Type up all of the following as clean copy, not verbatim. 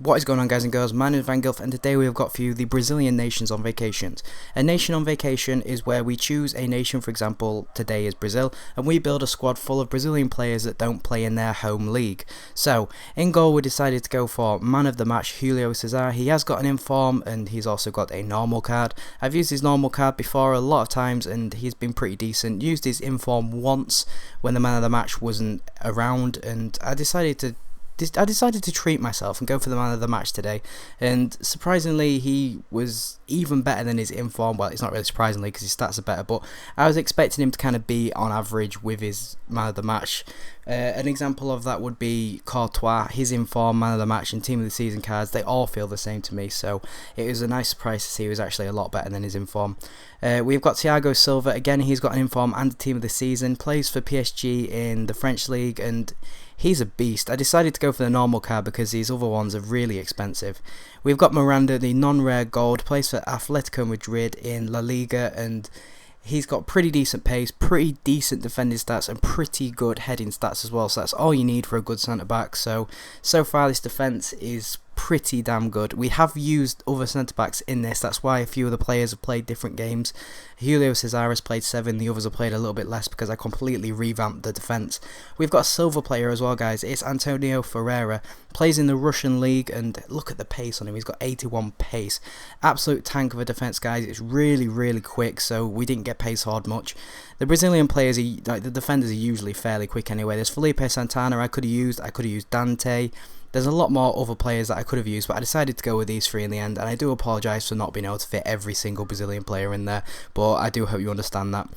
What is going on, guys and girls? My name is Van Gilf, and today we have got for you the Brazilian nations on vacations. A nation on vacation is where we choose a nation. For example, today is Brazil, and we build a squad full of Brazilian players that don't play in their home league. So in goal we decided to go for man of the match Julio Cesar. He has got an inform and he's also got a normal card. I've used his normal card before a lot of times and he's been pretty decent. Used his inform once when the man of the match wasn't around, and I decided to treat myself and go for the man of the match today, and surprisingly he was even better than his inform. Well, it's not really surprisingly because his stats are better, but I was expecting him to kind of be on average with his man of the match. An example of that would be Courtois. His inform, man of the match and team of the season cards, they all feel the same to me, so it was a nice surprise to see he was actually a lot better than his inform. We've got Thiago Silva. Again, he's got an inform and a team of the season, plays for PSG in the French league, and he's a beast. I decided to go for the normal card because these other ones are really expensive. We've got Miranda, the non-rare gold, plays for Atletico Madrid in La Liga, and he's got pretty decent pace, pretty decent defending stats, and pretty good heading stats as well. So that's all you need for a good centre-back. So far this defence is pretty damn good. We have used other centre-backs in this, that's why a few of the players have played different games. Julio Cesar has played 7, the others have played a little bit less because I completely revamped the defence. We've got a silver player as well, guys. It's Antonio Ferreira, plays in the Russian league, and look at the pace on him. He's got 81 pace. Absolute tank of a defence, guys. It's really quick, so we didn't get pace hard much. The Brazilian players, the defenders are usually fairly quick anyway. There's Felipe Santana I could have used Dante. There's a lot more other players that I could have used, but I decided to go with these 3 in the end, and I do apologise for not being able to fit every single Brazilian player in there, but I do hope you understand that.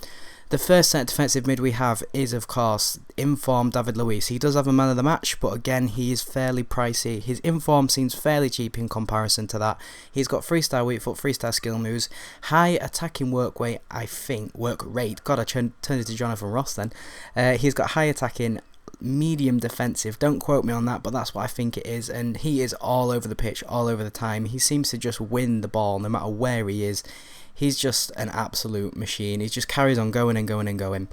The first centre defensive mid we have is, of course, inform David Luiz. He does have a man of the match, but again, he is fairly pricey. His inform seems fairly cheap in comparison to that. He's got 3-star weak foot, 3-star skill moves, high attacking work rate, work rate. God, I turned it to Jonathan Ross then. He's got high attacking, medium defensive, don't quote me on that, but that's what I think it is, and he is all over the pitch all over the time. He seems to just win the ball no matter where he is. He's just an absolute machine. He just carries on going and going and going.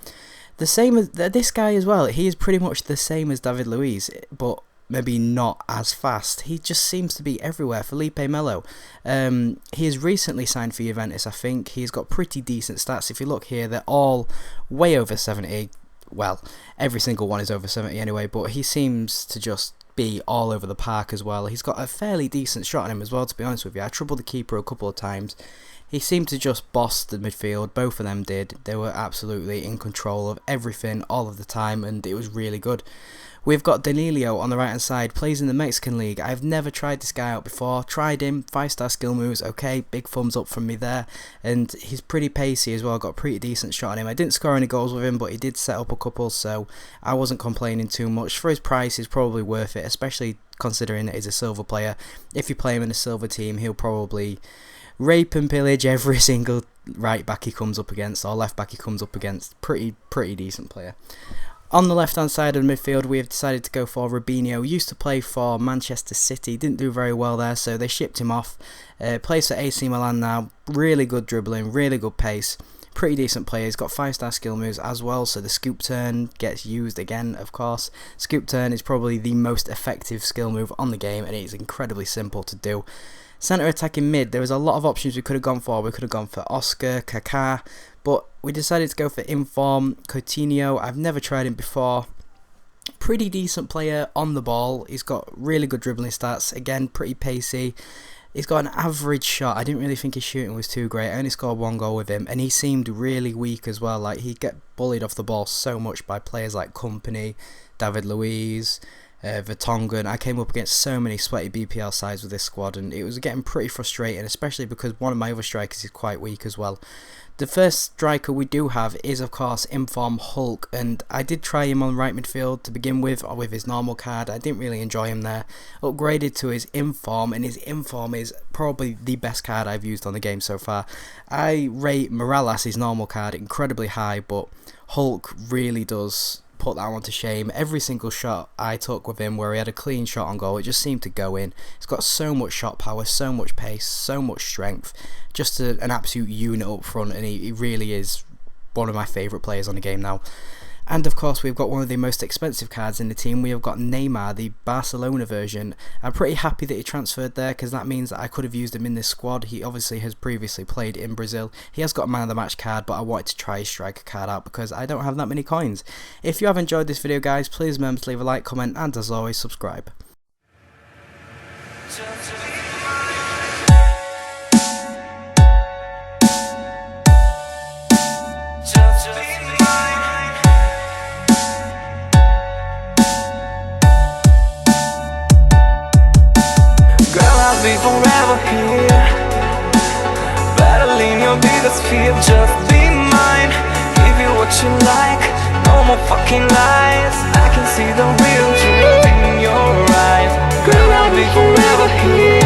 The same as this guy as well. He is pretty much the same as David Luiz, but maybe not as fast. He just seems to be everywhere. Felipe Melo. He has recently signed for Juventus, I think. He's got pretty decent stats. If you look here, they're all way over 70. Well, every single one is over 70 anyway, but he seems to just be all over the park as well. He's got a fairly decent shot on him as well, to be honest with you. I troubled the keeper a couple of times. He seemed to just boss the midfield. Both of them did. They were absolutely in control of everything all of the time, and it was really good. We've got Danilo on the right hand side, plays in the Mexican League. I've never tried this guy out before. Tried him, 5-star skill moves, okay, big thumbs up from me there. And he's pretty pacey as well, got a pretty decent shot on him. I didn't score any goals with him, but he did set up a couple, so I wasn't complaining too much. For his price, he's probably worth it, especially considering that he's a silver player. If you play him in a silver team, he'll probably rape and pillage every single right back he comes up against, or left back he comes up against. Pretty decent player. On the left-hand side of the midfield, we have decided to go for Robinho. Used to play for Manchester City, didn't do very well there, so they shipped him off. Plays for AC Milan now, really good dribbling, really good pace, pretty decent player. He's got 5-star skill moves as well, so the scoop turn gets used again, of course. Scoop turn is probably the most effective skill move on the game, and it is incredibly simple to do. Centre attacking mid, there was a lot of options we could have gone for. We could have gone for Oscar, Kaká, but we decided to go for inform Coutinho. I've never tried him before. Pretty decent player on the ball. He's got really good dribbling stats. Again, pretty pacey. He's got an average shot. I didn't really think his shooting was too great. I only scored 1 goal with him, and he seemed really weak as well. Like, he'd get bullied off the ball so much by players like Company, David Luiz, Vertonghen. I came up against so many sweaty BPL sides with this squad, and it was getting pretty frustrating, especially because one of my other strikers is quite weak as well. The first striker we do have is, of course, Inform Hulk, and I did try him on right midfield to begin with his normal card. I didn't really enjoy him there. Upgraded to his Inform, and his Inform is probably the best card I've used on the game so far. I rate Morales, his normal card, incredibly high, but Hulk really does put that one to shame. Every single shot I took with him where he had a clean shot on goal, it just seemed to go in. He's got so much shot power, so much pace, so much strength, just an absolute unit up front, and he really is one of my favourite players on the game now. And of course we've got one of the most expensive cards in the team. We have got Neymar, the Barcelona version. I'm pretty happy that he transferred there, because that means that I could have used him in this squad. He obviously has previously played in Brazil. He has got a man of the match card, but I wanted to try his striker card out because I don't have that many coins. If you have enjoyed this video guys, please remember to leave a like, comment, and as always subscribe. Be forever here, battling your biggest fear. Just be mine, give you what you like, no more fucking lies. I can see the real truth in your eyes. Girl, I'll be forever here.